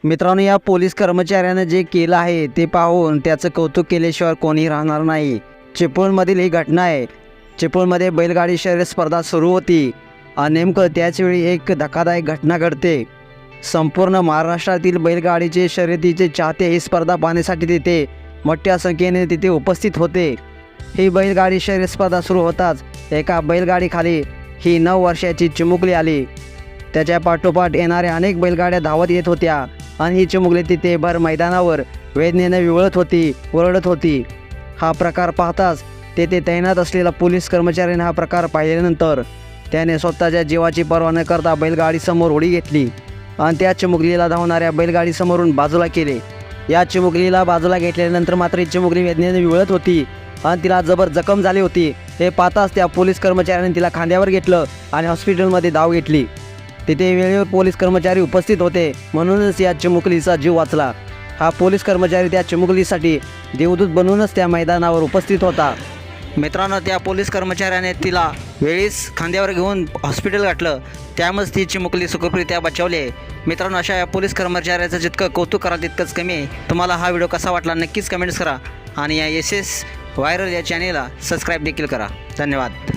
मित्रांनो, या पोलीस कर्मचाऱ्यानं जे केलं आहे ते पाहून त्याचं कौतुक केल्याशिवाय कोणी राहणार नाही। चिपळूणमधील ही घटना आहे। चिपळूणमध्ये बैलगाडी शर्यत स्पर्धा सुरू होती आणि नेमकं त्याचवेळी एक धक्कादायक घटना घडते। संपूर्ण महाराष्ट्रातील बैलगाडीचे शर्यतीचे चाहते ही स्पर्धा पाहण्यासाठी तिथे मोठ्या संख्येने तिथे उपस्थित होते। ही बैलगाडी शर्यत स्पर्धा सुरू होताच एका बैलगाडीखाली ही 9 वर्षाची चिमुकली आली। त्याच्या पाठोपाठ येणाऱ्या अनेक बैलगाड्या धावत येत होत्या आणि ही चिमुकली तिथे भर मैदानावर वेदनेने विवळत होती, ओरडत होती। हा प्रकार पाहताच तेथे तैनात असलेला पोलीस कर्मचाऱ्याने हा प्रकार पाहिल्यानंतर त्याने स्वतःच्या जीवाची पर्वा न करता बैलगाडीसमोर उडी घेतली आणि त्या चिमुकलीला धावणाऱ्या बैलगाडीसमोरून बाजूला केले। या चिमुकलीला बाजूला घेतल्यानंतर मात्र ही चिमुकली वेदनेने विवळत होती आणि तिला जबर जखम झाली होती। हे पाहताच त्या पोलीस कर्मचाऱ्याने तिला खांद्यावर घेतलं आणि हॉस्पिटलमध्ये धाव घेतली। तिथे वेळेवर पोलीस कर्मचारी उपस्थित होते, म्हणूनच या चिमुकलीचा जीव वाचला। हा पोलीस कर्मचारी त्या चिमुकलीसाठी देवदूत बनूनच त्या मैदानावर उपस्थित होता। मित्रांनो, त्या पोलीस कर्मचाऱ्याने तिला वेळीच खांद्यावर घेऊन हॉस्पिटल गाठलं, त्यामुळेच ती चिमुकली सुखरूपरित्या बचावली आहे। मित्रांनो, अशा या पोलीस कर्मचाऱ्याचं जितकं कौतुक करा तितकंच कमी आहे। तुम्हाला हा व्हिडिओ कसा वाटला नक्कीच कमेंट्स करा आणि या SS व्हायरल या चॅनेलला सबस्क्राईब देखील करा। धन्यवाद।